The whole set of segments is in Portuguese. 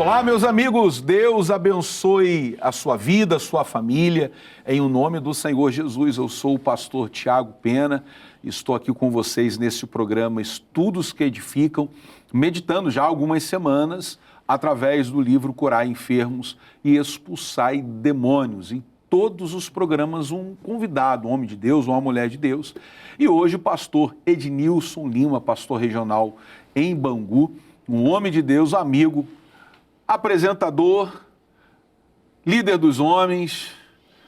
Olá, meus amigos, Deus abençoe a sua vida, a sua família, em o nome do Senhor Jesus. Eu sou o pastor Tiago Pena, estou aqui com vocês nesse programa Estudos que Edificam, meditando já há algumas semanas através do livro Curar Enfermos e Expulsai Demônios. Em todos os programas um convidado, um homem de Deus, uma mulher de Deus, e hoje o pastor Ednilson Lima, pastor regional em Bangu, um homem de Deus, amigo, apresentador, líder dos homens,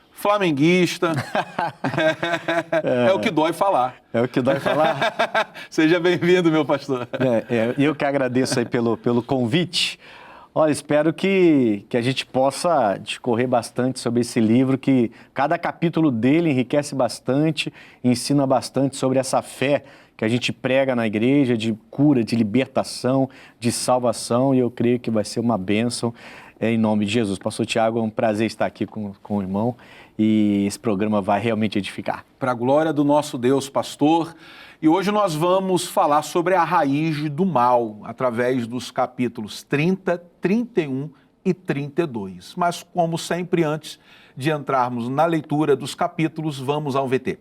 flamenguista. É o que dói falar. É o que dói falar. Seja bem-vindo, meu pastor. Eu que agradeço aí pelo convite. Olha, espero que a gente possa discorrer bastante sobre esse livro, que cada capítulo dele enriquece bastante, ensina bastante sobre essa fé que a gente prega na igreja, de cura, de libertação, de salvação, e eu creio que vai ser uma bênção em nome de Jesus. Pastor Tiago, é um prazer estar aqui com o irmão, e esse programa vai realmente edificar. Para a glória do nosso Deus, pastor, e hoje nós vamos falar sobre a raiz do mal, através dos capítulos 30, 31 e 32. Mas, como sempre, antes de entrarmos na leitura dos capítulos, vamos ao VT.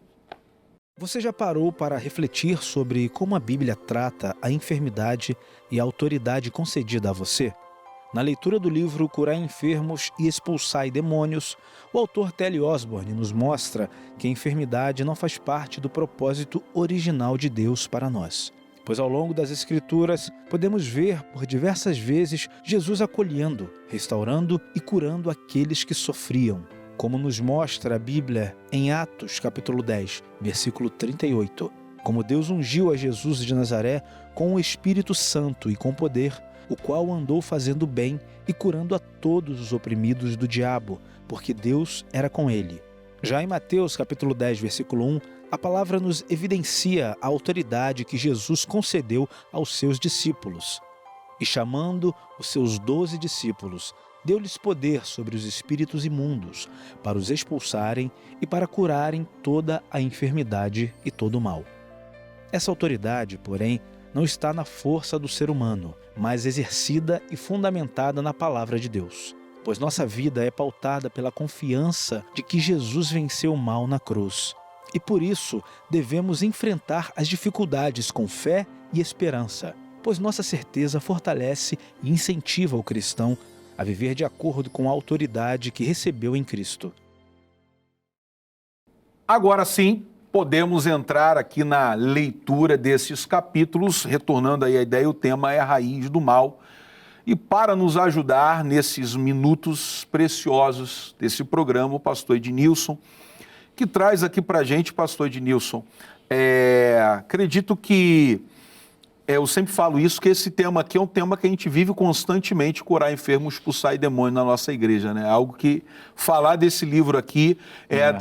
Você já parou para refletir sobre como a Bíblia trata a enfermidade e a autoridade concedida a você? Na leitura do livro Curar Enfermos e Expulsai Demônios, o autor T.L. Osborne nos mostra que a enfermidade não faz parte do propósito original de Deus para nós. Pois ao longo das Escrituras, podemos ver por diversas vezes Jesus acolhendo, restaurando e curando aqueles que sofriam. Como nos mostra a Bíblia em Atos, capítulo 10, versículo 38. Como Deus ungiu a Jesus de Nazaré com o Espírito Santo e com poder, o qual andou fazendo bem e curando a todos os oprimidos do diabo, porque Deus era com ele. Já em Mateus, capítulo 10, versículo 1, a palavra nos evidencia a autoridade que Jesus concedeu aos seus discípulos. E chamando os seus 12 discípulos, deu-lhes poder sobre os espíritos imundos, para os expulsarem e para curarem toda a enfermidade e todo o mal. Essa autoridade, porém, não está na força do ser humano, mas exercida e fundamentada na palavra de Deus. Pois nossa vida é pautada pela confiança de que Jesus venceu o mal na cruz. E por isso devemos enfrentar as dificuldades com fé e esperança, pois nossa certeza fortalece e incentiva o cristão a viver de acordo com a autoridade que recebeu em Cristo. Agora sim, podemos entrar aqui na leitura desses capítulos, retornando aí a ideia, o tema é a raiz do mal. E para nos ajudar nesses minutos preciosos desse programa, o pastor Ednilson, que traz aqui para a gente, pastor Ednilson, acredito que eu sempre falo isso, que esse tema aqui é um tema que a gente vive constantemente, curar enfermos, expulsar demônios na nossa igreja, né? Algo que falar desse livro aqui,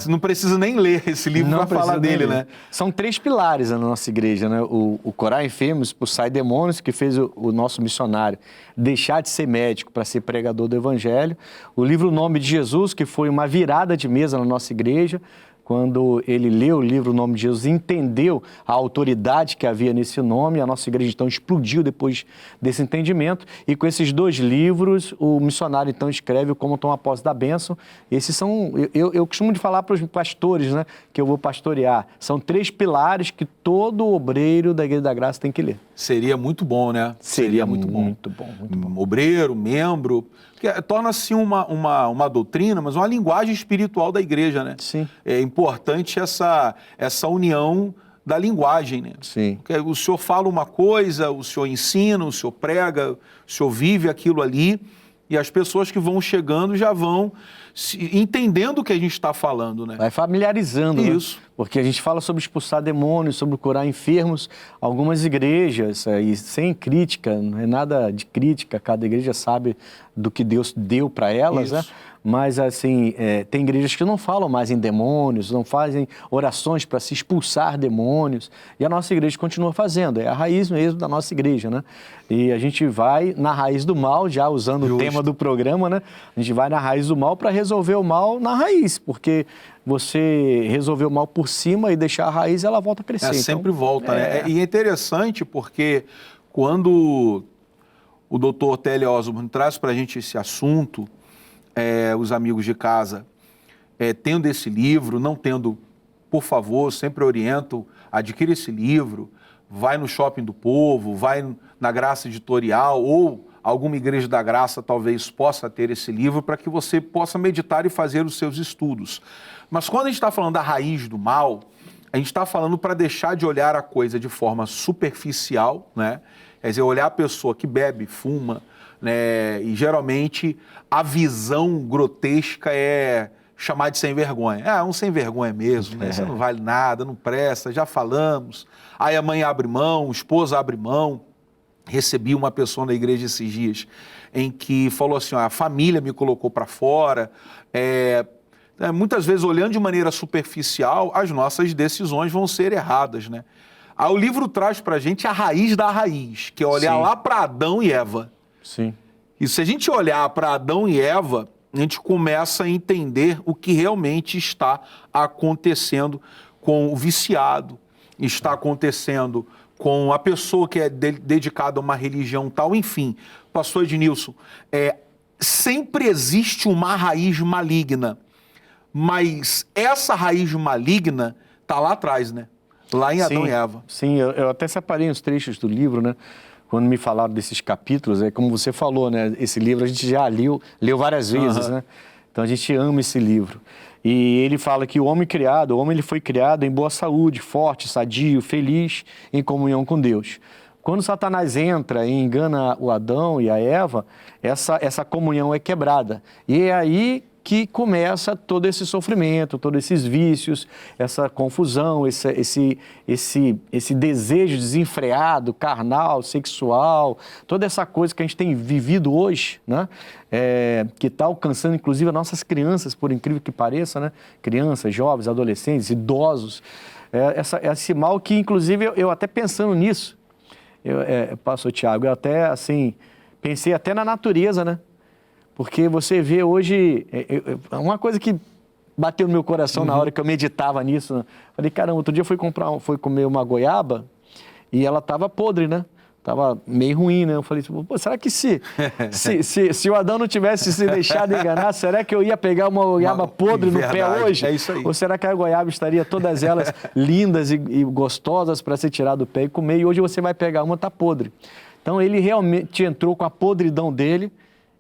não precisa nem ler esse livro para falar dele, né? São 3 pilares na nossa igreja, né? O curar enfermos, expulsar demônios, que fez o nosso missionário deixar de ser médico para ser pregador do evangelho. O livro Nome de Jesus, que foi uma virada de mesa na nossa igreja, quando ele leu o livro O Nome de Jesus, entendeu a autoridade que havia nesse nome, a nossa igreja então explodiu depois desse entendimento, e com esses 2 livros, o missionário então escreve Como Tomar Posse da Bênção. Esses são, eu costumo de falar para os pastores, né, que eu vou pastorear, são 3 pilares que todo obreiro da Igreja da Graça tem que ler. Seria muito bom, né? Seria muito bom. Muito bom. Obreiro, membro, porque torna-se uma doutrina, mas uma linguagem espiritual da igreja, né? Sim. É importante essa união da linguagem, né? Sim. Porque o senhor fala uma coisa, o senhor ensina, o senhor prega, o senhor vive aquilo ali, e as pessoas que vão chegando já vão entendendo o que a gente está falando, né? Vai familiarizando, isso. Né? Porque a gente fala sobre expulsar demônios, sobre curar enfermos. Algumas igrejas, e sem crítica, não é nada de crítica, cada igreja sabe do que Deus deu para elas, né? Mas, assim, tem igrejas que não falam mais em demônios, não fazem orações para se expulsar demônios. E a nossa igreja continua fazendo, é a raiz mesmo da nossa igreja, né? E a gente vai na raiz do mal, já usando o tema do programa, né? A gente vai na raiz do mal para resolver o mal na raiz, porque você resolver o mal por cima e deixar a raiz, ela volta a crescer. Sempre volta, né? E é interessante porque quando o Dr. T.L. Osborne traz para a gente esse assunto, os amigos de casa, tendo esse livro, não tendo, por favor, sempre oriento, adquira esse livro, vai no Shopping do Povo, vai na Graça Editorial ou alguma igreja da graça talvez possa ter esse livro para que você possa meditar e fazer os seus estudos. Mas quando a gente está falando da raiz do mal, a gente está falando para deixar de olhar a coisa de forma superficial, né? Quer dizer, olhar a pessoa que bebe, fuma, né? E geralmente a visão grotesca é chamar de sem vergonha. É um sem vergonha mesmo, né? Você não vale nada, não presta, já falamos. Aí a mãe abre mão, a esposa abre mão. Recebi uma pessoa na igreja esses dias em que falou assim, a família me colocou para fora. Muitas vezes, olhando de maneira superficial, as nossas decisões vão ser erradas, né? Aí o livro traz para a gente a raiz da raiz, que é olhar lá para Adão e Eva. Sim. E se a gente olhar para Adão e Eva, a gente começa a entender o que realmente está acontecendo com o viciado, está acontecendo com a pessoa que é dedicada a uma religião tal, enfim. Pastor Ednilson, sempre existe uma raiz maligna, mas essa raiz maligna está lá atrás, né? Lá em Adão e Eva. Sim, eu até separei uns trechos do livro, né? Quando me falaram desses capítulos, como você falou, né? Esse livro a gente já leu várias vezes, né? Então a gente ama esse livro. E ele fala que o homem ele foi criado em boa saúde, forte, sadio, feliz, em comunhão com Deus. Quando Satanás entra e engana o Adão e a Eva, essa comunhão é quebrada. E é aí que começa todo esse sofrimento, todos esses vícios, essa confusão, esse desejo desenfreado, carnal, sexual, toda essa coisa que a gente tem vivido hoje, né? Que está alcançando inclusive as nossas crianças, por incrível que pareça, né? Crianças, jovens, adolescentes, idosos. Esse mal que, inclusive, eu até pensando nisso, pastor Tiago, eu até, assim, pensei até na natureza, né? Porque você vê hoje, uma coisa que bateu no meu coração na hora que eu meditava nisso, né? Falei, caramba, outro dia eu fui comer uma goiaba e ela estava podre, né? Tava meio ruim, né? Eu falei, pô, será que se o Adão não tivesse se deixado enganar, será que eu ia pegar uma goiaba podre no pé hoje? É isso aí. Ou será que a goiaba estaria todas elas lindas e gostosas para ser tirada do pé e comer? E hoje você vai pegar uma, tá podre. Então ele realmente entrou com a podridão dele.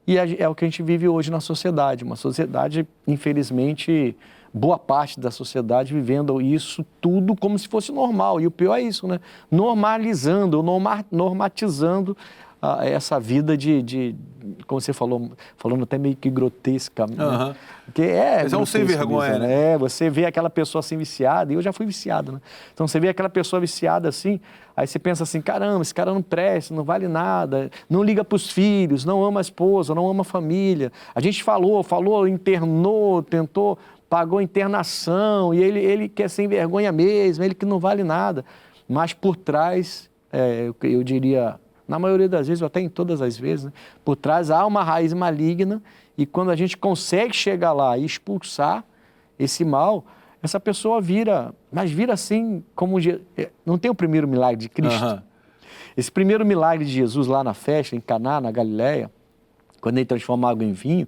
E é o que a gente vive hoje na sociedade. Uma sociedade, infelizmente, boa parte da sociedade vivendo isso tudo como se fosse normal. E o pior é isso, né? Normalizando, normatizando essa vida como você falou, falando até meio que grotesca. Né? Porque mas é um sem vergonha, mesmo, né? Você vê aquela pessoa assim viciada, e eu já fui viciado, né? Então você vê aquela pessoa viciada assim, aí você pensa assim, caramba, esse cara não presta, não vale nada, não liga para os filhos, não ama a esposa, não ama a família. A gente falou, internou, tentou, pagou internação, e ele quer sem vergonha mesmo, ele que não vale nada. Mas por trás, eu diria, na maioria das vezes, ou até em todas as vezes, né, por trás há uma raiz maligna, e quando a gente consegue chegar lá e expulsar esse mal, essa pessoa vira assim, como não tem o primeiro milagre de Cristo? Esse primeiro milagre de Jesus lá na festa, em Caná, na Galileia, quando ele transforma água em vinho,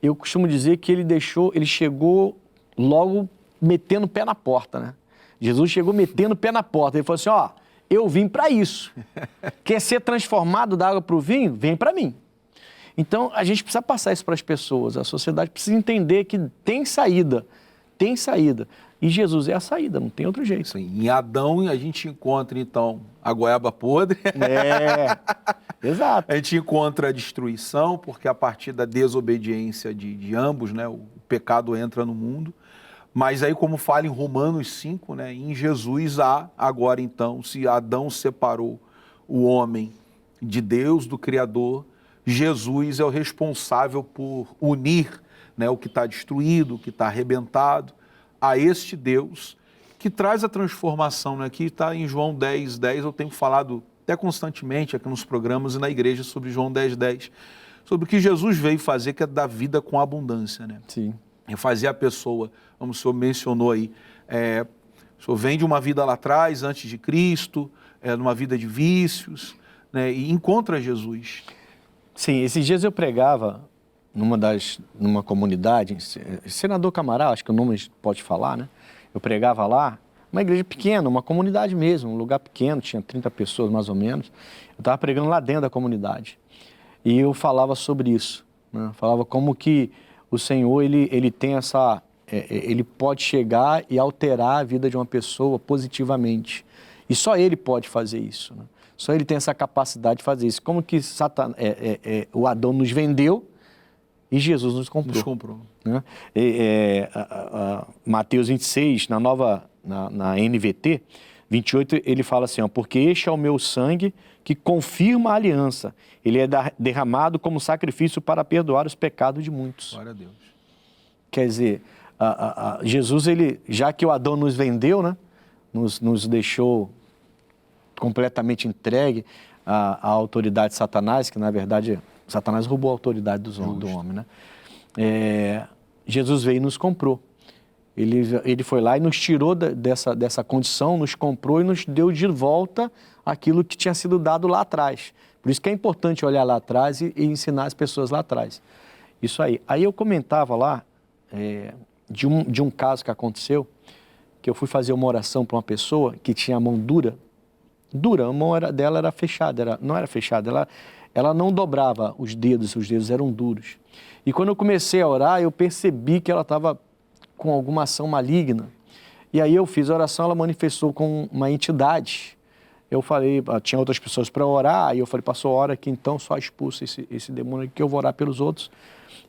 eu costumo dizer que ele chegou logo metendo o pé na porta, né? Jesus chegou metendo o pé na porta, ele falou assim, eu vim para isso. Quer ser transformado da água para o vinho? Vem para mim. Então, a gente precisa passar isso para as pessoas. A sociedade precisa entender que tem saída. Tem saída. E Jesus é a saída, não tem outro jeito. Sim, em Adão a gente encontra, então, a goiaba podre. Exato. A gente encontra a destruição, porque a partir da desobediência de ambos, né, o pecado entra no mundo. Mas aí, como fala em Romanos 5, né, em Jesus há agora, então, se Adão separou o homem de Deus, do Criador, Jesus é o responsável por unir, né, o que está destruído, o que está arrebentado, a este Deus que traz a transformação, né? Aqui está em João 10:10, eu tenho falado até constantemente aqui nos programas e na igreja sobre João 10:10, sobre o que Jesus veio fazer, que é dar vida com abundância, né? Sim. É fazer a pessoa, como o senhor mencionou aí, o senhor vem de uma vida lá atrás, antes de Cristo, numa vida de vícios, né? E encontra Jesus. Sim, esses dias eu pregava numa comunidade, Senador Camará, acho que o nome pode falar, né? Eu pregava lá, uma igreja pequena, uma comunidade mesmo, um lugar pequeno, tinha 30 pessoas mais ou menos. Eu estava pregando lá dentro da comunidade. E eu falava sobre isso, né? Falava como que o Senhor, ele tem essa... ele pode chegar e alterar a vida de uma pessoa positivamente. E só ele pode fazer isso, né? Só ele tem essa capacidade de fazer isso. Como que o Adão nos vendeu e Jesus nos comprou. Nos comprou. Né? Mateus 26, na NVT, 28, ele fala assim, ó, porque este é o meu sangue que confirma a aliança. Ele é derramado como sacrifício para perdoar os pecados de muitos. Glória a Deus. Quer dizer, Jesus, já que o Adão nos vendeu, né, nos deixou completamente entregue à autoridade de Satanás, que na verdade Satanás roubou a autoridade do homem, né? Jesus veio e nos comprou. Ele foi lá e nos tirou dessa condição, nos comprou e nos deu de volta aquilo que tinha sido dado lá atrás. Por isso que é importante olhar lá atrás e ensinar as pessoas lá atrás. Isso aí. Aí eu comentava lá de um caso que aconteceu, que eu fui fazer uma oração para uma pessoa que tinha a mão dura, a mão dela era fechada, não era fechada, ela não dobrava os dedos eram duros. E quando eu comecei a orar, eu percebi que ela estava com alguma ação maligna. E aí eu fiz a oração, ela manifestou com uma entidade. Eu falei, tinha outras pessoas para orar, aí eu falei, pastor, ora que então só expulsa esse demônio que eu vou orar pelos outros.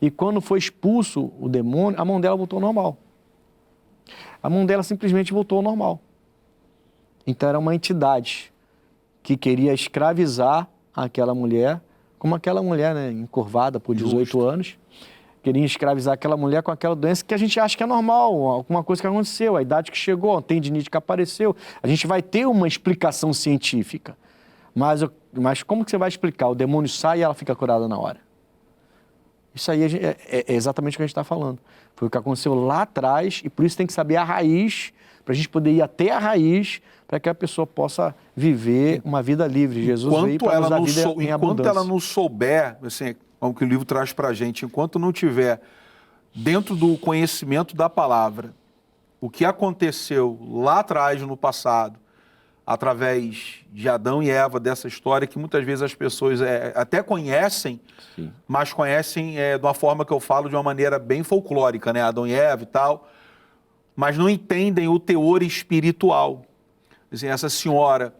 E quando foi expulso o demônio, a mão dela voltou ao normal. A mão dela simplesmente voltou ao normal. Então era uma entidade que queria escravizar aquela mulher, como aquela mulher, né, encurvada por 18 anos, queria escravizar aquela mulher com aquela doença que a gente acha que é normal, alguma coisa que aconteceu, a idade que chegou, a tendinite que apareceu. A gente vai ter uma explicação científica. Mas como que você vai explicar? O demônio sai e ela fica curada na hora. Isso aí é exatamente o que a gente está falando. Foi o que aconteceu lá atrás e por isso tem que saber a raiz, para a gente poder ir até a raiz, para que a pessoa possa viver uma vida livre. Jesus veio para nos dar vida em abundância. Enquanto ela não souber, assim, como que o livro traz para a gente, enquanto não tiver dentro do conhecimento da palavra o que aconteceu lá atrás, no passado, através de Adão e Eva, dessa história que muitas vezes as pessoas até conhecem, sim, mas conhecem de uma forma que eu falo de uma maneira bem folclórica, né? Adão e Eva e tal, mas não entendem o teor espiritual. Assim, essa senhora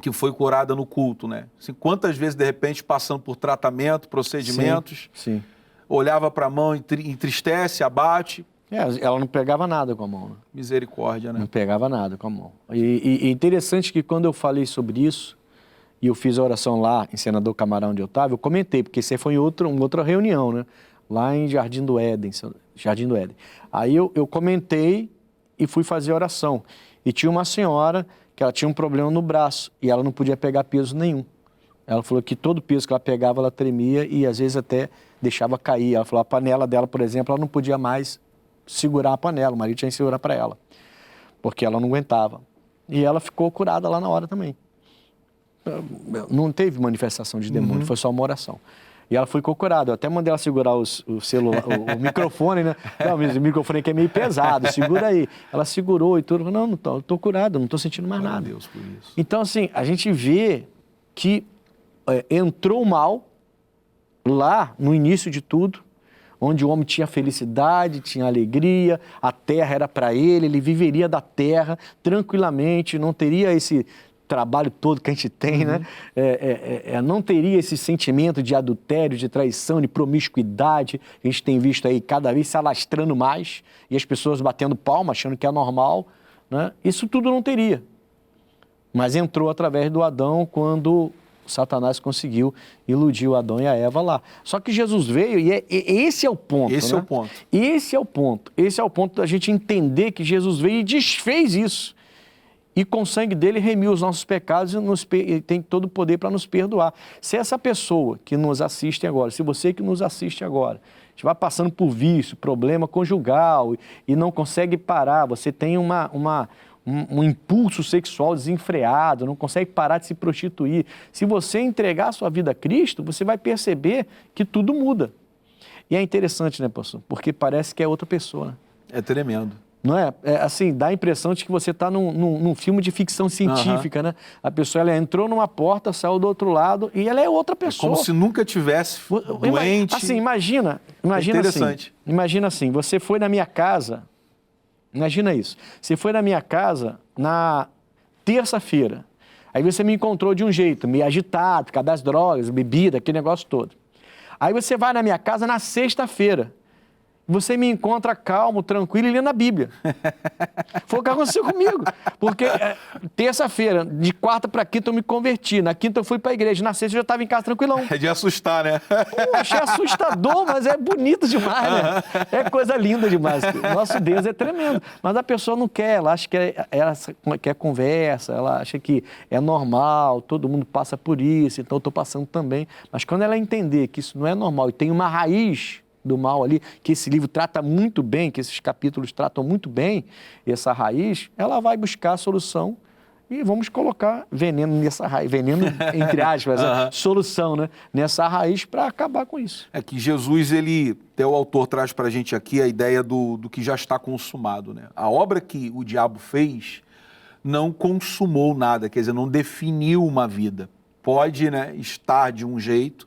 que foi curada no culto, né? Assim, quantas vezes, de repente, passando por tratamento, procedimentos, sim, olhava para a mão, entristece, abate. Ela não pegava nada com a mão. Né? Misericórdia, né? Não pegava nada com a mão. E interessante que quando eu falei sobre isso, e eu fiz a oração lá em Senador Camarão, onde eu estava, eu comentei, porque isso foi em outra reunião, né? Lá em Jardim do Éden. Aí eu comentei e fui fazer a oração. E tinha uma senhora que ela tinha um problema no braço e ela não podia pegar peso nenhum. Ela falou que todo peso que ela pegava, ela tremia e às vezes até deixava cair. Ela falou a panela dela, por exemplo, ela não podia mais segurar a panela, o marido tinha que segurar para ela, porque ela não aguentava. E ela ficou curada lá na hora também. Não teve manifestação de demônio, foi só uma oração. E ela ficou curada. Eu até mandei ela segurar o celular, o microfone, né? Não, o microfone aqui é meio pesado, segura aí. Ela segurou e tudo. Não estou curada, não estou sentindo mais nada. Deus por isso. Então, assim, a gente vê que entrou mal lá no início de tudo, onde o homem tinha felicidade, tinha alegria, a terra era para ele viveria da terra tranquilamente, não teria esse trabalho todo que a gente tem, né? Não teria esse sentimento de adultério, de traição, de promiscuidade, que a gente tem visto aí cada vez se alastrando mais, e as pessoas batendo palma, achando que é normal, né? Isso tudo não teria. Mas entrou através do Adão quando Satanás conseguiu iludir o Adão e a Eva lá. Só que Jesus veio e esse é o ponto. Esse é o ponto. Esse é o ponto. Esse é o ponto da gente entender que Jesus veio e desfez isso. E com o sangue dele remiu os nossos pecados e tem todo o poder para nos perdoar. Se essa pessoa que nos assiste agora, se você que nos assiste agora, estiver passando por vício, problema conjugal e não consegue parar, você tem uma um impulso sexual desenfreado, não consegue parar de se prostituir. Se você entregar a sua vida a Cristo, você vai perceber que tudo muda. E é interessante, né, pastor? Porque parece que é outra pessoa, né? É tremendo. Não é? Assim, dá a impressão de que você está num filme de ficção científica, né? A pessoa, ela entrou numa porta, saiu do outro lado e ela é outra pessoa. É como se nunca tivesse doente. Assim, imagina interessante. assim. Imagina assim, você foi na minha casa, imagina isso. Você foi na minha casa na terça-feira. Aí você me encontrou de um jeito, meio agitado, por causa das drogas, bebida, aquele negócio todo. Aí você vai na minha casa na sexta-feira. Você me encontra calmo, tranquilo e lendo a Bíblia. Foi o que aconteceu comigo. Porque terça-feira, de quarta para quinta eu me converti. Na quinta eu fui para a igreja. Na sexta eu já estava em casa tranquilão. É de assustar, né? Poxa, é assustador, mas é bonito demais, né? É coisa linda demais. Nosso Deus é tremendo. Mas a pessoa não quer, ela acha que ela quer conversa, ela acha que é normal, todo mundo passa por isso, então eu estou passando também. Mas quando ela entender que isso não é normal e tem uma raiz do mal ali, que esse livro trata muito bem, que esses capítulos tratam muito bem essa raiz, ela vai buscar a solução e vamos colocar veneno nessa raiz, veneno entre aspas, solução, né? Nessa raiz para acabar com isso. É que Jesus, até o autor traz para a gente aqui a ideia do que já está consumado, né? A obra que o diabo fez não consumou nada, quer dizer, não definiu uma vida. Pode, né, estar de um jeito,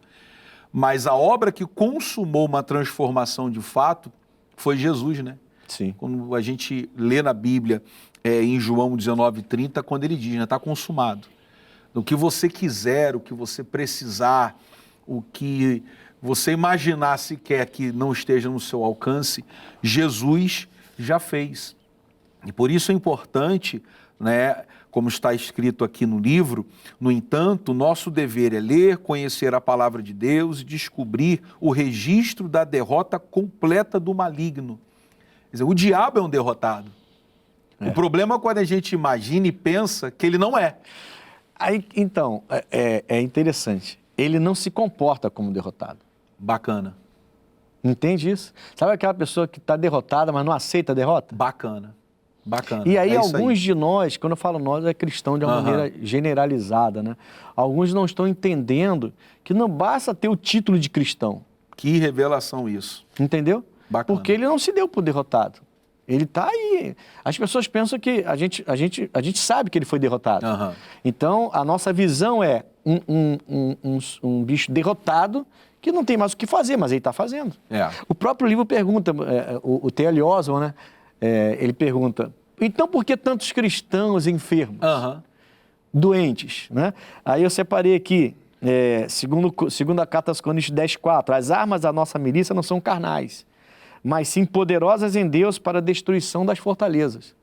mas a obra que consumou uma transformação de fato foi Jesus, né? Sim. Quando a gente lê na Bíblia, em João 19:30, quando ele diz, né, está consumado. O que você quiser, o que você precisar, o que você imaginar sequer que não esteja no seu alcance, Jesus já fez. E por isso é importante, né, como está escrito aqui no livro, no entanto, nosso dever é ler, conhecer a palavra de Deus e descobrir o registro da derrota completa do maligno. Quer dizer, o diabo é um derrotado. O problema é quando a gente imagina e pensa que ele não é. Aí, então, é interessante. Ele não se comporta como derrotado. Bacana. Entende isso? Sabe aquela pessoa que está derrotada, mas não aceita a derrota? Bacana. Bacana. E aí alguns de nós, quando eu falo nós, é cristão de uma maneira generalizada, né? Alguns não estão entendendo que não basta ter o título de cristão. Que revelação isso. Entendeu? Bacana. Porque ele não se deu por derrotado. Ele está aí. As pessoas pensam que a gente sabe que ele foi derrotado. Então, a nossa visão é um bicho derrotado que não tem mais o que fazer, mas ele está fazendo. O próprio livro pergunta, o T.L. Oswald, né? Ele pergunta, então por que tantos cristãos enfermos, doentes, né? Aí eu separei aqui, segundo a carta aos Coríntios 10:4, as armas da nossa milícia não são carnais, mas sim poderosas em Deus para a destruição das fortalezas.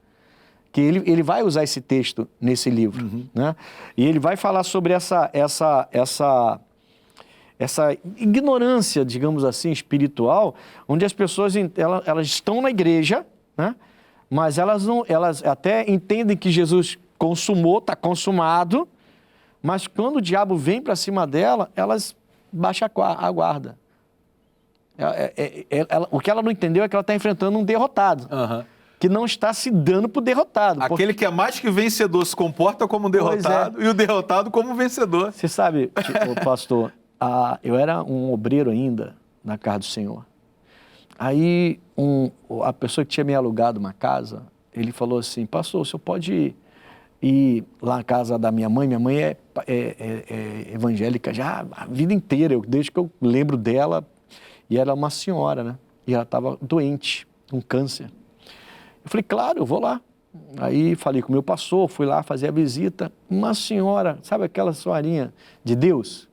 Que ele vai usar esse texto nesse livro, né? E ele vai falar sobre essa ignorância, digamos assim, espiritual, onde as pessoas elas estão na igreja, né? Mas elas até entendem que Jesus consumou, está consumado, mas quando o diabo vem para cima dela, elas baixam a guarda. O que ela não entendeu é que ela está enfrentando um derrotado, que não está se dando para o derrotado. Aquele que é mais que vencedor se comporta como um derrotado e o derrotado como um vencedor. Você sabe, pastor, eu era um obreiro ainda na casa do Senhor. Aí a pessoa que tinha me alugado uma casa, ele falou assim, pastor, o senhor pode ir lá na casa da minha mãe é evangélica já a vida inteira, desde que eu lembro dela, e ela é uma senhora, né? E ela estava doente, com câncer. Eu falei, claro, eu vou lá. Aí falei com o meu pastor, fui lá fazer a visita. Uma senhora, sabe aquela senhorinha de Deus?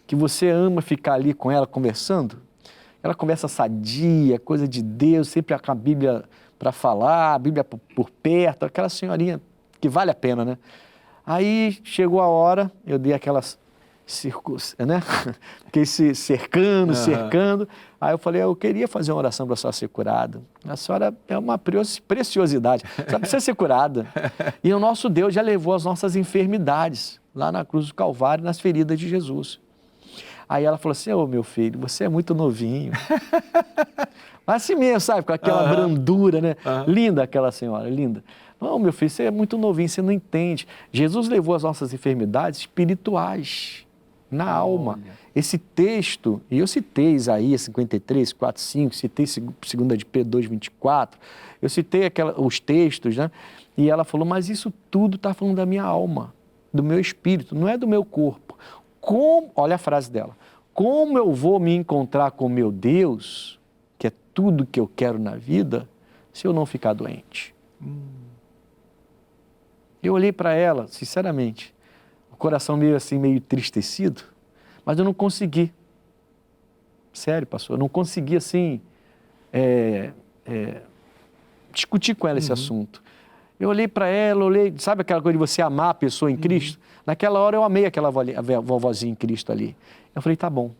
Que você ama ficar ali com ela conversando? Ela conversa sadia, coisa de Deus, sempre com a Bíblia para falar, a Bíblia por perto, aquela senhorinha que vale a pena, né? Aí chegou a hora, eu dei aquelas né? Fiquei cercando. Aí eu falei, eu queria fazer uma oração para a senhora ser curada. A senhora é uma preciosidade, só precisa ser curada. E o nosso Deus já levou as nossas enfermidades lá na cruz do Calvário, nas feridas de Jesus. Aí ela falou assim, ô meu filho, você é muito novinho. Mas assim mesmo, sabe, com aquela brandura, né? Linda aquela senhora, linda. Não, meu filho, você é muito novinho, você não entende. Jesus levou as nossas enfermidades espirituais na alma. Esse texto, e eu citei Isaías 53, 4, 5, citei 2 de Pedro 2, 24, eu citei os textos, né? E ela falou, mas isso tudo está falando da minha alma, do meu espírito, não é do meu corpo. Olha a frase dela, como eu vou me encontrar com meu Deus, que é tudo que eu quero na vida, se eu não ficar doente? Eu olhei para ela, sinceramente, o coração meio assim, meio entristecido, mas eu não consegui. Sério, pastor, eu não consegui, assim, discutir com ela esse assunto. Eu olhei para ela, sabe aquela coisa de você amar a pessoa em Cristo? Naquela hora eu amei aquela vovozinha em Cristo ali. Eu falei, tá bom,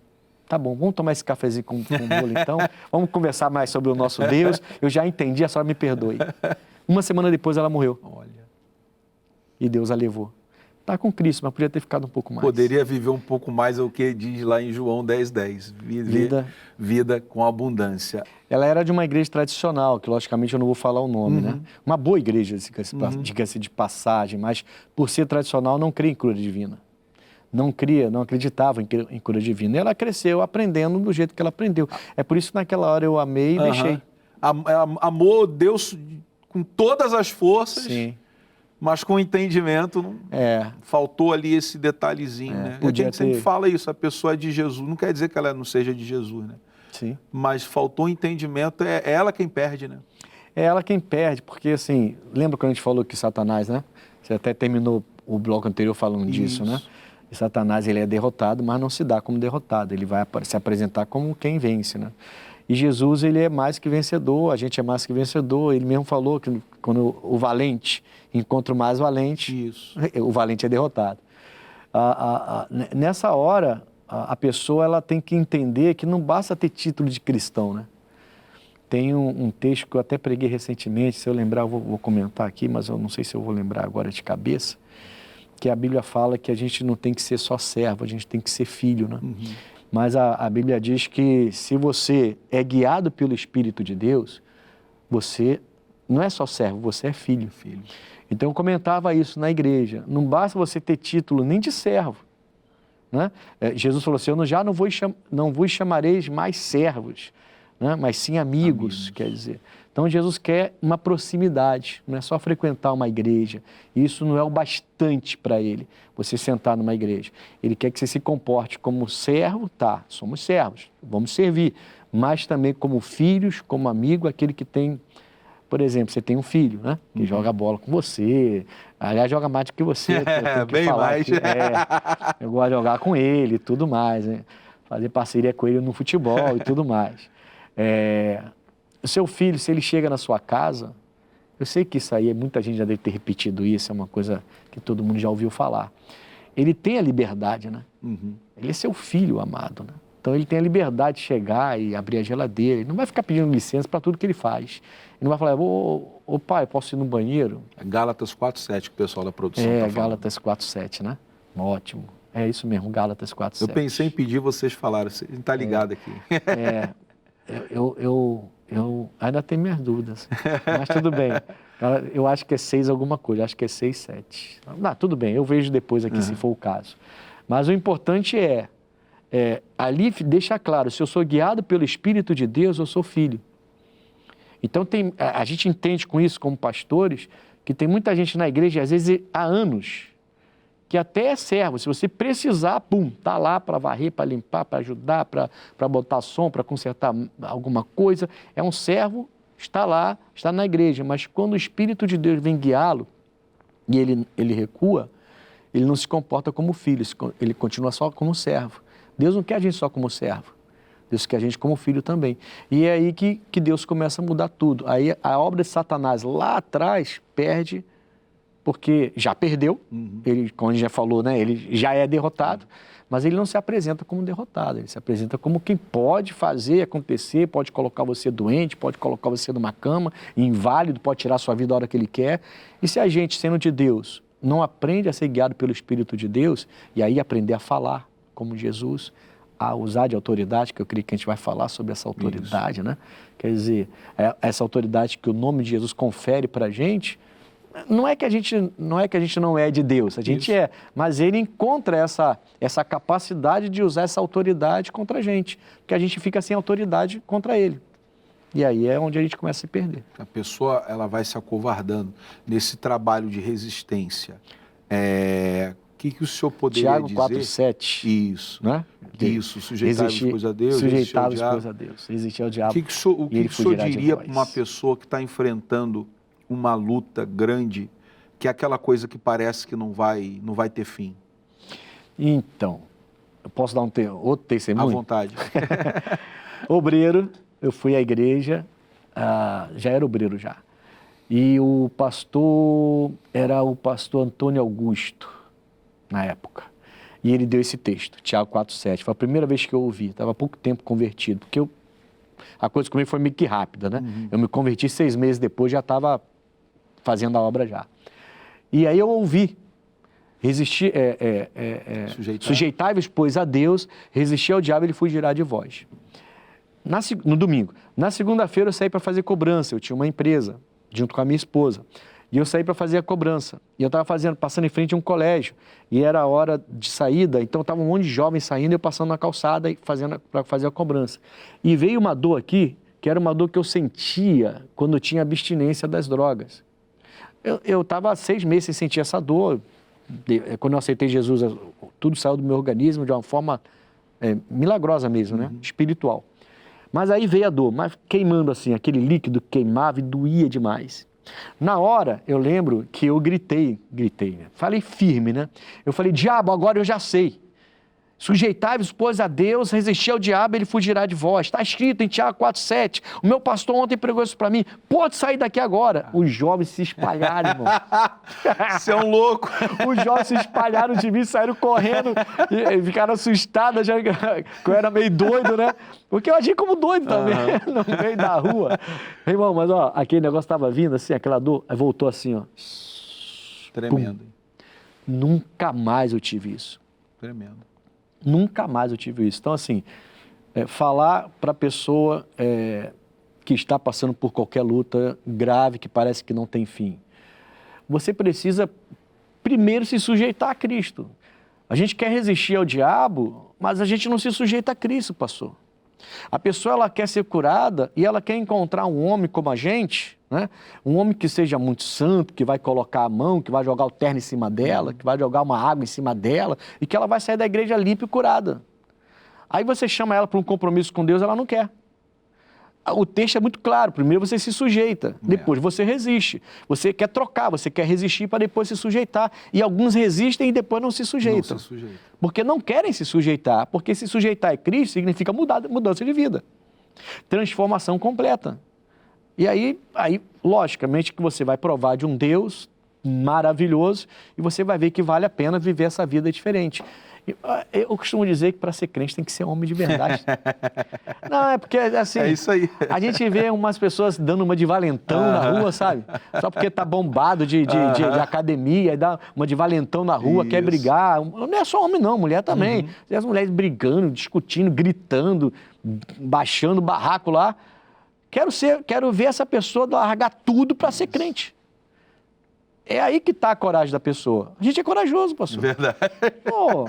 vamos tomar esse cafezinho com bolo então, vamos conversar mais sobre o nosso Deus, eu já entendi, a senhora me perdoe. Uma semana depois ela morreu. Olha. E Deus a levou. Está com Cristo, mas podia ter ficado um pouco mais. Poderia viver um pouco mais, é o que diz lá em João 10:10. Vida com abundância. Ela era de uma igreja tradicional, que logicamente eu não vou falar o nome, né? Uma boa igreja, diga-se de passagem, mas por ser tradicional não cria em cura divina. Não acreditava em cura divina. E ela cresceu aprendendo do jeito que ela aprendeu. É por isso que naquela hora eu amei e deixei. Amou Deus com todas as forças. Sim. Mas com entendimento, faltou ali esse detalhezinho, né? A gente sempre fala isso, a pessoa é de Jesus, não quer dizer que ela não seja de Jesus, né? Sim. Mas faltou entendimento, é ela quem perde, né? É ela quem perde, porque assim, lembra quando a gente falou que Satanás, né? Você até terminou o bloco anterior falando disso, né? E Satanás, ele é derrotado, mas não se dá como derrotado, ele vai se apresentar como quem vence, né? E Jesus, ele é mais que vencedor, a gente é mais que vencedor. Ele mesmo falou que quando o valente encontra o mais valente, o valente é derrotado. Nessa hora, a pessoa ela tem que entender que não basta ter título de cristão, né? Tem um texto que eu até preguei recentemente, se eu lembrar eu vou comentar aqui, mas eu não sei se eu vou lembrar agora de cabeça, que a Bíblia fala que a gente não tem que ser só servo, a gente tem que ser filho, né? Mas a Bíblia diz que se você é guiado pelo Espírito de Deus, você não é só servo, você é filho. Então eu comentava isso na igreja. Não basta você ter título nem de servo, né? Jesus falou assim, eu já não vos chamareis mais servos, né? Mas sim amigos, quer dizer. Então Jesus quer uma proximidade, não é só frequentar uma igreja. Isso não é o bastante para ele, você sentar numa igreja. Ele quer que você se comporte como servo, somos servos, vamos servir, mas também como filhos, como amigo, aquele que tem, por exemplo, você tem um filho, né? Que joga bola com você, aliás, joga mais do que você. Bem mais. Eu gosto de jogar com ele e tudo mais, né? Fazer parceria com ele no futebol e tudo mais. O seu filho, se ele chega na sua casa, eu sei que isso aí, muita gente já deve ter repetido isso, é uma coisa que todo mundo já ouviu falar. Ele tem a liberdade, né? Ele é seu filho amado, né? Então ele tem a liberdade de chegar e abrir a geladeira, ele não vai ficar pedindo licença para tudo que ele faz. Ele não vai falar, ô pai, posso ir no banheiro? É Gálatas 4:7 que o pessoal da produção está falando. Gálatas 4:7, né? Ótimo. É isso mesmo, Gálatas 4:7. Eu pensei em pedir, vocês falaram, você está ligado aqui. Eu ainda tenho minhas dúvidas, mas tudo bem. Eu acho que é 6 alguma coisa, acho que é 6, 7. Não, tudo bem, eu vejo depois aqui se for o caso. Mas o importante ali deixar claro, se eu sou guiado pelo Espírito de Deus, eu sou filho. Então a gente entende com isso como pastores, que tem muita gente na igreja, às vezes há anos, que até é servo, se você precisar, tá lá para varrer, para limpar, para ajudar, para botar som, para consertar alguma coisa, é um servo, está lá, está na igreja, mas quando o Espírito de Deus vem guiá-lo e ele recua, ele não se comporta como filho, ele continua só como servo. Deus não quer a gente só como servo, Deus quer a gente como filho também. E é aí que Deus começa a mudar tudo. Aí a obra de Satanás lá atrás perde, porque já perdeu, ele, como a gente já falou, né, ele já é derrotado, mas ele não se apresenta como derrotado, ele se apresenta como quem pode fazer acontecer, pode colocar você doente, pode colocar você numa cama, inválido, pode tirar sua vida a hora que ele quer. E se a gente, sendo de Deus, não aprende a ser guiado pelo Espírito de Deus, e aí aprender a falar como Jesus, a usar de autoridade, que eu creio que a gente vai falar sobre essa autoridade, né? Quer dizer, essa autoridade que o nome de Jesus confere para a gente, não é que a gente não é de Deus, a gente é, mas ele encontra essa capacidade de usar essa autoridade contra a gente, porque a gente fica sem autoridade contra ele. E aí é onde a gente começa a se perder. A pessoa ela vai se acovardando nesse trabalho de resistência. O que o senhor poderia Tiago dizer? 4,7. Isso. Né? Isso, sujeitai-vos, pois, a Deus, sujeitai-vos, pois, a Deus, resistir ao diabo. O que o senhor diria para uma pessoa que está enfrentando uma luta grande, que é aquela coisa que parece que não vai ter fim? Então, eu posso dar outro testemunho? À vontade. Obreiro, eu fui à igreja, já era obreiro já. E o pastor era o pastor Antônio Augusto, na época. E ele deu esse texto, Tiago 4,7. Foi a primeira vez que eu ouvi, estava há pouco tempo convertido, porque a coisa comigo foi meio que rápida, né? Uhum. Eu me converti 6 meses depois, já estava fazendo a obra já. E aí eu ouvi, sujeitai-vos, pois, a Deus, resistir ao diabo, ele fugirá de vós. No domingo. Na segunda-feira eu saí para fazer cobrança, eu tinha uma empresa, junto com a minha esposa. E eu saí para fazer a cobrança. E eu estava passando em frente a um colégio. E era a hora de saída, então estava um monte de jovens saindo e eu passando na calçada para fazer a cobrança. E veio uma dor aqui, que era uma dor que eu sentia quando eu tinha abstinência das drogas. Eu estava há 6 meses sem sentir essa dor. Quando eu aceitei Jesus, tudo saiu do meu organismo de uma forma milagrosa mesmo, né? Espiritual. Mas aí veio a dor, mas queimando assim, aquele líquido queimava e doía demais. Na hora, eu lembro que eu gritei, né? Falei firme, né? Eu falei, diabo, agora eu já sei. Sujeitai-vos, pois, a Deus, resistir ao diabo, ele fugirá de vós. Está escrito em Tiago 4,7. O meu pastor ontem pregou isso para mim. Pode sair daqui agora. Os jovens se espalharam, irmão. Você é um louco. Os jovens se espalharam de mim, saíram correndo e ficaram assustados, já que eu era meio doido, né? Porque eu agi como doido também, no meio da rua. Irmão, mas ó, aquele negócio estava vindo assim, aquela dor, aí voltou assim, ó. Tremendo. Pum. Nunca mais eu tive isso. Tremendo. Nunca mais eu tive isso. Então, assim, falar para a pessoa que está passando por qualquer luta grave, que parece que não tem fim, você precisa primeiro se sujeitar a Cristo. A gente quer resistir ao diabo, mas a gente não se sujeita a Cristo, pastor. A pessoa ela quer ser curada e ela quer encontrar um homem como a gente, né? Um homem que seja muito santo, que vai colocar a mão, que vai jogar o terno em cima dela, que vai jogar uma água em cima dela e que ela vai sair da igreja limpa e curada. Aí você chama ela para um compromisso com Deus, ela não quer. O texto é muito claro, primeiro você se sujeita, depois você resiste. Você quer trocar, você quer resistir para depois se sujeitar. E alguns resistem e depois não se sujeitam. Não se sujeita. Porque não querem se sujeitar, porque se sujeitar a Cristo significa mudança de vida. Transformação completa. E aí, logicamente, que você vai provar de um Deus maravilhoso e você vai ver que vale a pena viver essa vida diferente. Eu costumo dizer que para ser crente tem que ser homem de verdade. Não, é porque assim, é isso aí. A gente vê umas pessoas dando uma de valentão na rua, sabe? Só porque tá bombado de academia, e dá uma de valentão na rua, quer brigar. Não é só homem não, mulher também. As mulheres brigando, discutindo, gritando, baixando barraco lá. Quero ver essa pessoa largar tudo para ser crente. É aí que está a coragem da pessoa. A gente é corajoso, pastor. Verdade. Pô,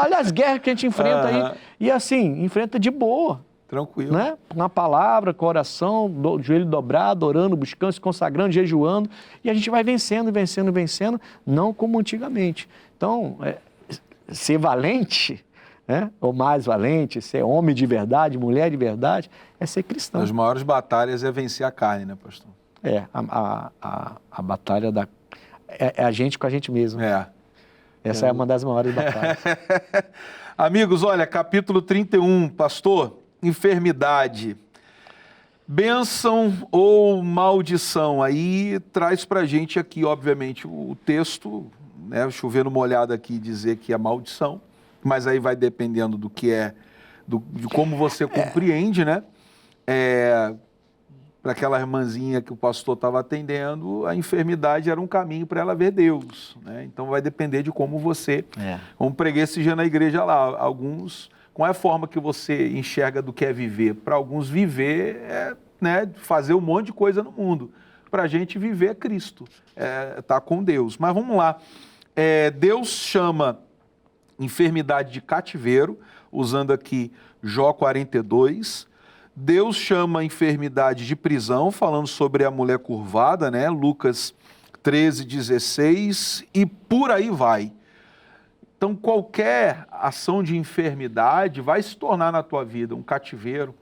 olha as guerras que a gente enfrenta aí. E assim, enfrenta de boa. Tranquilo. Né? Na palavra, com oração, joelho dobrado, orando, buscando, se consagrando, jejuando. E a gente vai vencendo, não como antigamente. Então, ser valente, né? Ou mais valente, ser homem de verdade, mulher de verdade, é ser cristão. As maiores batalhas é vencer a carne, né, pastor? A batalha é a gente com a gente mesmo. Essa é uma das maiores batalhas. Amigos, olha, capítulo 31, pastor, enfermidade, bênção ou maldição, aí traz pra gente aqui, obviamente, o texto, né, chover no molhado aqui dizer que é maldição, mas aí vai dependendo do que de como você compreende, né? Para aquela irmãzinha que o pastor estava atendendo, a enfermidade era um caminho para ela ver Deus, né? Então vai depender de como você, como preguei esse dia na igreja lá, alguns qual é a forma que você enxerga do que é viver? Para alguns, viver é, né, fazer um monte de coisa no mundo. Para a gente, viver é Cristo, tá com Deus. Mas vamos lá. Deus chama enfermidade de cativeiro, usando aqui Jó 42. Deus chama enfermidade de prisão, falando sobre a mulher curvada, né? Lucas 13, 16, e por aí vai. Então, qualquer ação de enfermidade vai se tornar na tua vida um cativeiro,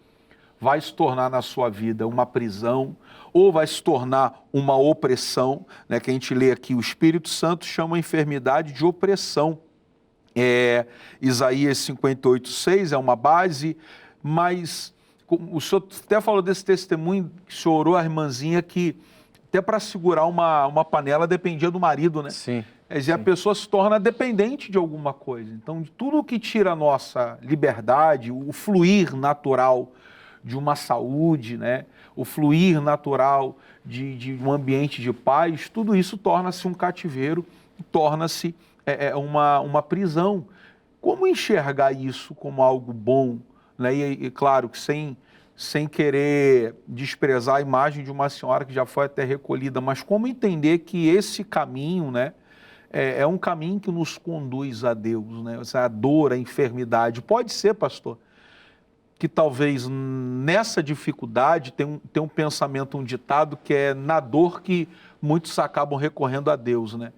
vai se tornar na sua vida uma prisão, ou vai se tornar uma opressão, né? Que a gente lê aqui, o Espírito Santo chama a enfermidade de opressão. Isaías 58, 6 é uma base, mas o senhor até falou desse testemunho, que o senhor orou a irmãzinha que até para segurar uma panela dependia do marido, né? Sim. Quer dizer, a pessoa se torna dependente de alguma coisa. Então, tudo que tira a nossa liberdade, o fluir natural de uma saúde, né? O fluir natural de um ambiente de paz, tudo isso torna-se um cativeiro, torna-se uma prisão. Como enxergar isso como algo bom? Né? E claro, que sem querer desprezar a imagem de uma senhora que já foi até recolhida, mas como entender que esse caminho, né, é um caminho que nos conduz a Deus, né? A dor, a enfermidade. Pode ser, pastor, que talvez nessa dificuldade tem um pensamento, um ditado, que é na dor que muitos acabam recorrendo a Deus, né?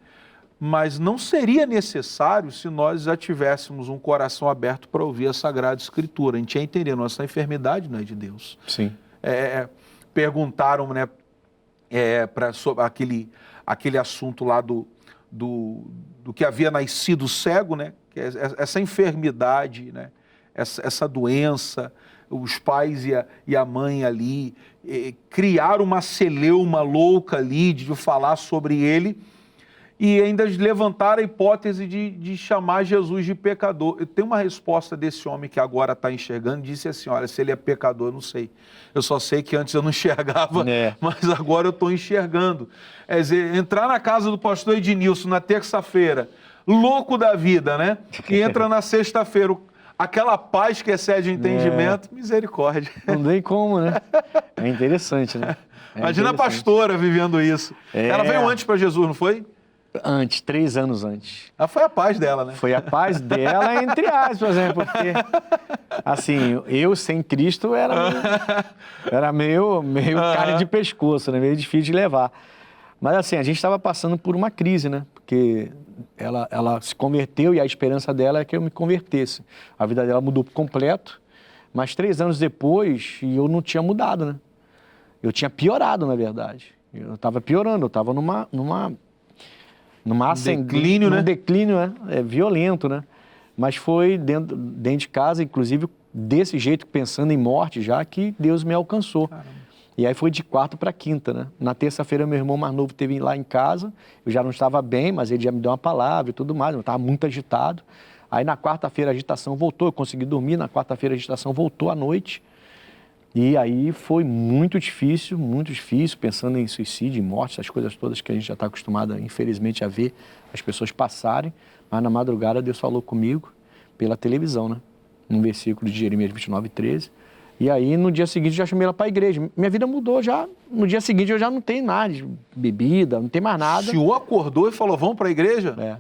Mas não seria necessário se nós já tivéssemos um coração aberto para ouvir a Sagrada Escritura. A gente ia entender, nossa enfermidade não é de Deus. Sim. Perguntaram, né, sobre aquele assunto lá do que havia nascido cego, né? Que essa enfermidade, né? Essa doença, os pais e a mãe ali criaram uma celeuma louca ali de falar sobre ele e ainda levantaram a hipótese de chamar Jesus de pecador. Eu tenho uma resposta desse homem que agora está enxergando, disse assim, olha, se ele é pecador, eu não sei. Eu só sei que antes eu não enxergava, mas agora eu estou enxergando. Quer dizer, entrar na casa do pastor Ednilson na terça-feira, louco da vida, né? E entra na sexta-feira, aquela paz que excede o entendimento, misericórdia. Não tem como, né? É interessante, né? Imagina a pastora vivendo isso. Ela veio antes para Jesus, não foi? Antes, 3 anos antes. Foi a paz dela, né? Foi a paz dela, entre aspas, né? Porque, assim, eu sem Cristo era meio carne de pescoço, né? Meio difícil de levar. Mas, assim, a gente estava passando por uma crise, né? Porque ela se converteu e a esperança dela é que eu me convertesse. A vida dela mudou por completo, mas 3 anos depois eu não tinha mudado, né? Eu tinha piorado, na verdade. Eu estava piorando, eu estava num declínio, né? Declínio, violento, né? Mas foi dentro de casa, inclusive desse jeito, pensando em morte já, que Deus me alcançou. Caramba. E aí foi de quarta para quinta, né? Na terça-feira, meu irmão mais novo esteve lá em casa, eu já não estava bem, mas ele já me deu uma palavra e tudo mais, eu estava muito agitado. Aí na quarta-feira a agitação voltou, eu consegui dormir, na quarta-feira a agitação voltou à noite. E aí foi muito difícil, pensando em suicídio, em morte, essas coisas todas que a gente já está acostumado, infelizmente, a ver as pessoas passarem. Mas na madrugada Deus falou comigo pela televisão, né? Num versículo de Jeremias 29, 13. E aí no dia seguinte já chamei ela para a igreja. Minha vida mudou já. No dia seguinte eu já não tenho nada de bebida, não tem mais nada. O senhor acordou e falou, vamos para a igreja?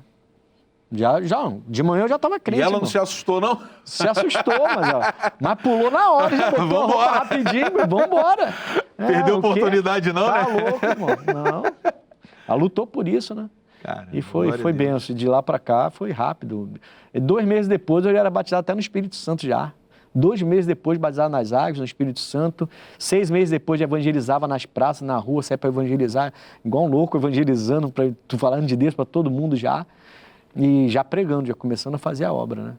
Já, de manhã eu já estava crente. E ela não se assustou, não? Se assustou, mas pulou na hora, já botou a roupa rapidinho, vamos embora. Perdeu a oportunidade não, tá né? Tá louco, irmão. Não. Ela lutou por isso, né? Caramba, e foi benção. De lá para cá foi rápido. 2 meses depois eu já era batizado até no Espírito Santo já. 2 meses depois batizado nas águas, no Espírito Santo. 6 meses depois evangelizava nas praças, na rua, saia para evangelizar, igual um louco evangelizando, falando de Deus para todo mundo já. E já pregando, já começando a fazer a obra, né?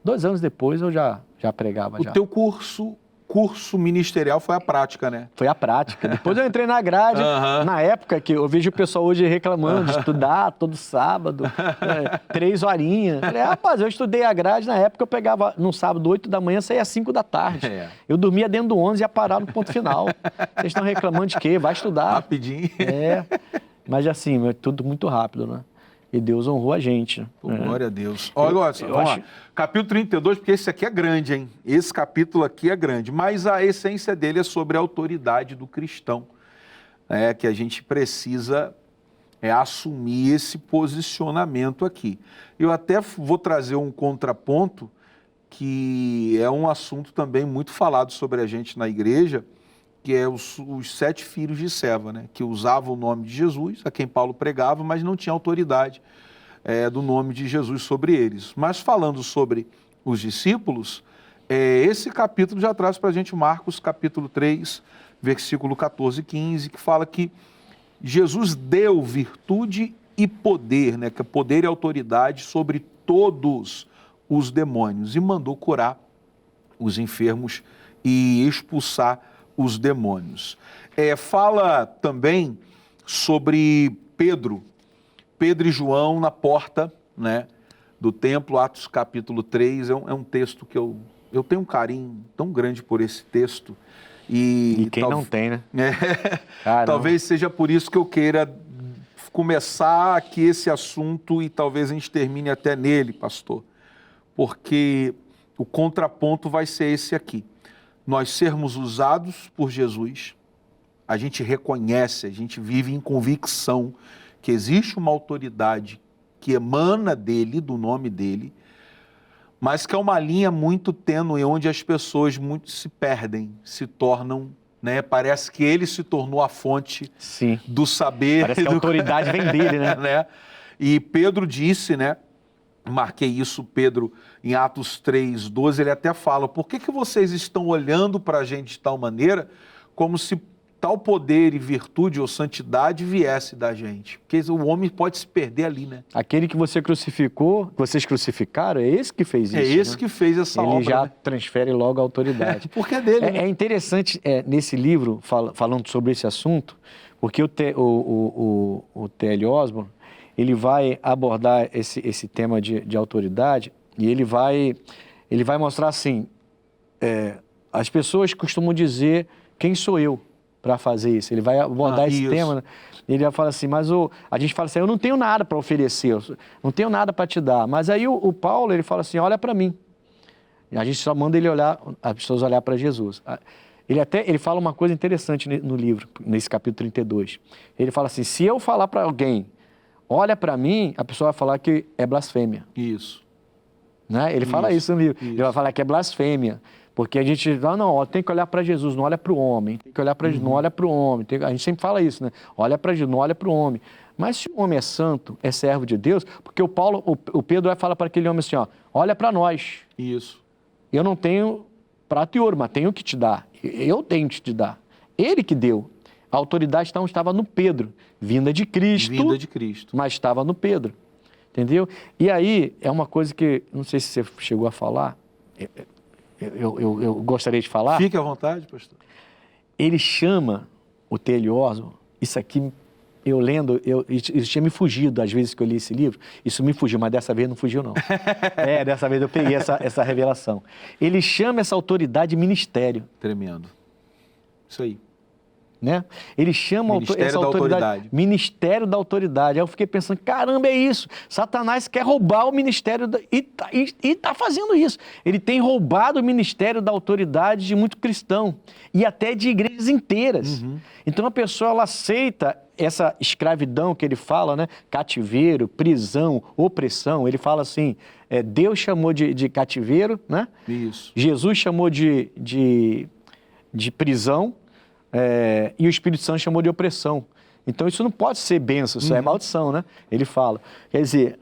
2 anos depois eu já pregava. O teu curso ministerial foi a prática, né? Foi a prática. Depois eu entrei na grade, na época que eu vejo o pessoal hoje reclamando de estudar todo sábado, 3 horinhas. Falei, rapaz, eu estudei a grade, na época eu pegava no sábado 8 da manhã, saía às 5 da tarde. Eu dormia dentro do 11 e ia parar no ponto final. Vocês estão reclamando de quê? Vai estudar. Rapidinho. Mas assim, tudo muito rápido, né? e Deus honrou a gente. Pô, glória a Deus. Olha, vamos lá. Capítulo 32, porque esse aqui é grande, hein? Esse capítulo aqui é grande, mas a essência dele é sobre a autoridade do cristão, que a gente precisa assumir esse posicionamento aqui. Eu até vou trazer um contraponto, que é um assunto também muito falado sobre a gente na igreja, que é os 7 filhos de Seva, né? Que usavam o nome de Jesus, a quem Paulo pregava, mas não tinha autoridade do nome de Jesus sobre eles. Mas falando sobre os discípulos, esse capítulo já traz para a gente Marcos capítulo 3, versículo 14 e 15, que fala que Jesus deu virtude e poder, né? Que é poder e autoridade sobre todos os demônios, e mandou curar os enfermos e expulsar os demônios. Fala também sobre Pedro e João na porta, né, do templo, Atos capítulo 3, é um texto que eu tenho um carinho tão grande por esse texto. E quem não tem, né? Talvez seja por isso que eu queira começar aqui esse assunto e talvez a gente termine até nele, pastor, porque o contraponto vai ser esse aqui. Nós sermos usados por Jesus, a gente reconhece, a gente vive em convicção que existe uma autoridade que emana dele, do nome dele, mas que é uma linha muito tênue onde as pessoas muito se perdem, se tornam, né? Parece que ele se tornou a fonte Sim. do saber. Parece que a autoridade vem dele, né? E Pedro disse, né? Marquei isso, Pedro, em Atos 3, 12, ele até fala, por que vocês estão olhando para a gente de tal maneira, como se tal poder e virtude ou santidade viesse da gente? Porque o homem pode se perder ali, né? Aquele que você crucificou, que vocês crucificaram, é esse que fez isso. É esse, né? que fez essa obra. Ele já né? transfere logo a autoridade. Porque é dele. É interessante, nesse livro, falando sobre esse assunto, porque o T.L. Osborne, ele vai abordar esse tema de autoridade e ele vai mostrar assim, as pessoas costumam dizer, quem sou eu para fazer isso? Ele vai abordar esse tema, né? Ele vai falar assim, mas a gente fala assim, eu não tenho nada para oferecer, eu não tenho nada para te dar. Mas aí o Paulo, ele fala assim, olha para mim. A gente só manda ele olhar, as pessoas olhar para Jesus. Ele fala uma coisa interessante no livro, nesse capítulo 32. Ele fala assim, se eu falar para alguém, olha para mim, a pessoa vai falar que é blasfêmia. Isso. Né? Ele fala isso no livro. Isso. Ele vai falar que é blasfêmia. Porque a gente fala, não, tem que olhar para Jesus, não olha para o homem. Tem que olhar para Jesus, não olha para o homem. A gente sempre fala isso, né? Olha para Jesus, não olha para o homem. Mas se o homem é santo, é servo de Deus, porque o Pedro vai falar para aquele homem assim, ó, olha para nós. Isso. Eu não tenho prata e ouro, mas tenho que te dar. Eu tenho que te dar. Ele que deu. A autoridade então estava no Pedro, vinda de Cristo. Vinda de Cristo. Mas estava no Pedro. Entendeu? E aí, é uma coisa que, não sei se você chegou a falar, eu gostaria de falar. Fique à vontade, pastor. Ele chama o T.L. Osborne, isso aqui, eu lendo, isso tinha me fugido às vezes que eu li esse livro, isso me fugiu, mas dessa vez não fugiu não. Dessa vez eu peguei essa revelação. Ele chama essa autoridade de ministério. Tremendo. Isso aí. Né? Ele chama essa autoridade Ministério da Autoridade. Aí eu fiquei pensando, caramba, é isso. Satanás quer roubar o ministério e está fazendo isso. Ele tem roubado o ministério da autoridade de muito cristão e até de igrejas inteiras. Então a pessoa ela aceita essa escravidão que ele fala, né? Cativeiro, prisão, opressão. Ele fala assim, Deus chamou de cativeiro, né? Isso. Jesus chamou de prisão. E o Espírito Santo chamou de opressão. Então isso não pode ser bênção, isso é maldição, né? Ele fala. Quer dizer,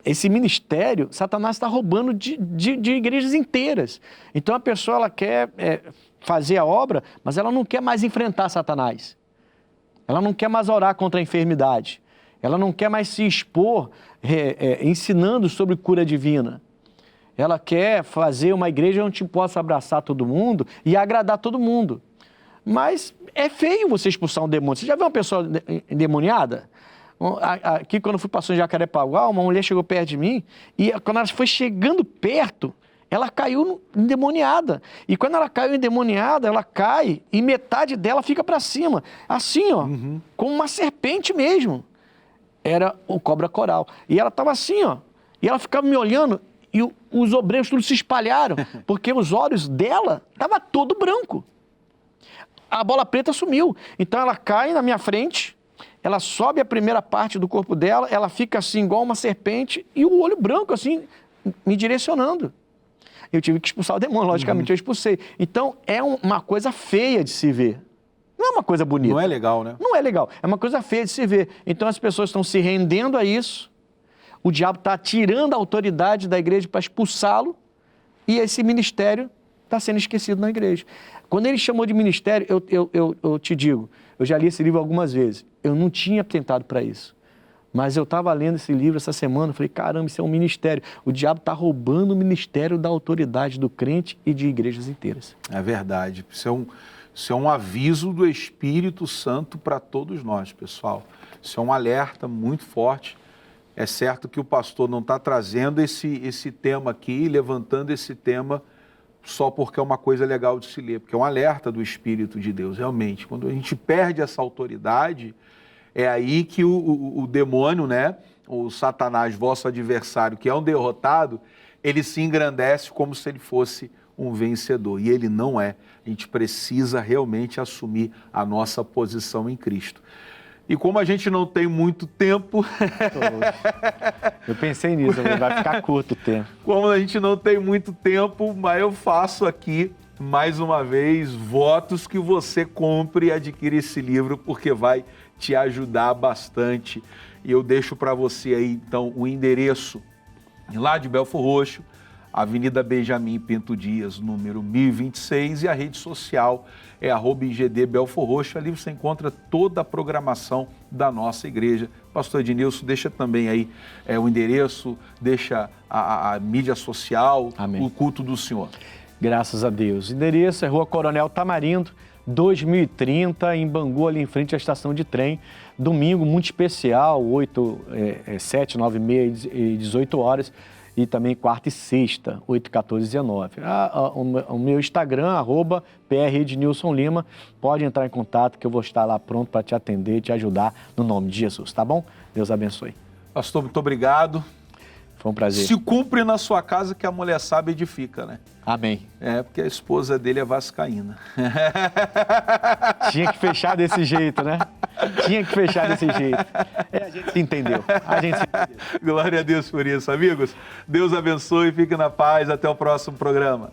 esse ministério, Satanás está roubando de igrejas inteiras. Então a pessoa ela quer fazer a obra, mas ela não quer mais enfrentar Satanás. Ela não quer mais orar contra a enfermidade. Ela não quer mais se expor ensinando sobre cura divina. Ela quer fazer uma igreja onde possa abraçar todo mundo e agradar todo mundo. Mas é feio você expulsar um demônio. Você já viu uma pessoa endemoniada? Aqui, quando eu fui passando em Jacarepaguá, uma mulher chegou perto de mim e quando ela foi chegando perto, ela caiu endemoniada. E quando ela caiu endemoniada, ela cai e metade dela fica para cima. Assim, ó, como uma serpente mesmo. era o cobra coral. E ela estava assim, ó. E ela ficava me olhando e os obreiros tudo se espalharam, porque os olhos dela estavam todo branco. A bola preta sumiu. Então ela cai na minha frente, ela sobe a primeira parte do corpo dela, ela fica assim igual uma serpente e o olho branco assim, me direcionando. Eu tive que expulsar o demônio, logicamente eu expulsei. Então é uma coisa feia de se ver. Não é uma coisa bonita. Não é legal, né? Não é legal. É uma coisa feia de se ver. Então as pessoas estão se rendendo a isso. O diabo está tirando a autoridade da igreja para expulsá-lo. E esse ministério está sendo esquecido na igreja. Quando ele chamou de ministério, eu te digo, eu já li esse livro algumas vezes. Eu não tinha tentado para isso. Mas eu estava lendo esse livro essa semana, falei, caramba, isso é um ministério. O diabo está roubando o ministério da autoridade do crente e de igrejas inteiras. É verdade. Isso é um aviso do Espírito Santo para todos nós, pessoal. Isso é um alerta muito forte. É certo que o pastor não está trazendo esse tema aqui, levantando esse tema só porque é uma coisa legal de se ler, porque é um alerta do Espírito de Deus, realmente. Quando a gente perde essa autoridade, é aí que o demônio, né, o Satanás, vosso adversário, que é um derrotado, ele se engrandece como se ele fosse um vencedor. E ele não é. A gente precisa realmente assumir a nossa posição em Cristo. E como a gente não tem muito tempo... Eu pensei nisso, vai ficar curto o tempo. Como a gente não tem muito tempo, mas eu faço aqui, mais uma vez, votos que você compre e adquira esse livro, porque vai te ajudar bastante. E eu deixo para você aí, então, o endereço lá de Belfor Roxo, Avenida Benjamin Pinto Dias, número 1026, e a rede social é @IGD Belfor Roxo. Ali você encontra toda a programação da nossa igreja. Pastor Ednilson, deixa também aí o endereço, deixa a mídia social, Amém. O culto do Senhor. Graças a Deus. O endereço é Rua Coronel Tamarindo, 2030, em Bangu, ali em frente à estação de trem. Domingo muito especial, 7, 9 e meia e 18 horas. E também quarta e sexta, 8, 14 e 19. O meu Instagram, @PREdnilsonLima, pode entrar em contato que eu vou estar lá pronto para te atender, te ajudar, no nome de Jesus, tá bom? Deus abençoe. Pastor, muito obrigado. Foi um prazer. Se cumpre na sua casa que a mulher sabe edifica, né? Amém. É, porque a esposa dele é vascaína. Tinha que fechar desse jeito, né? Tinha que fechar desse jeito. A gente se entendeu. Glória a Deus por isso, amigos. Deus abençoe, fique na paz. Até o próximo programa.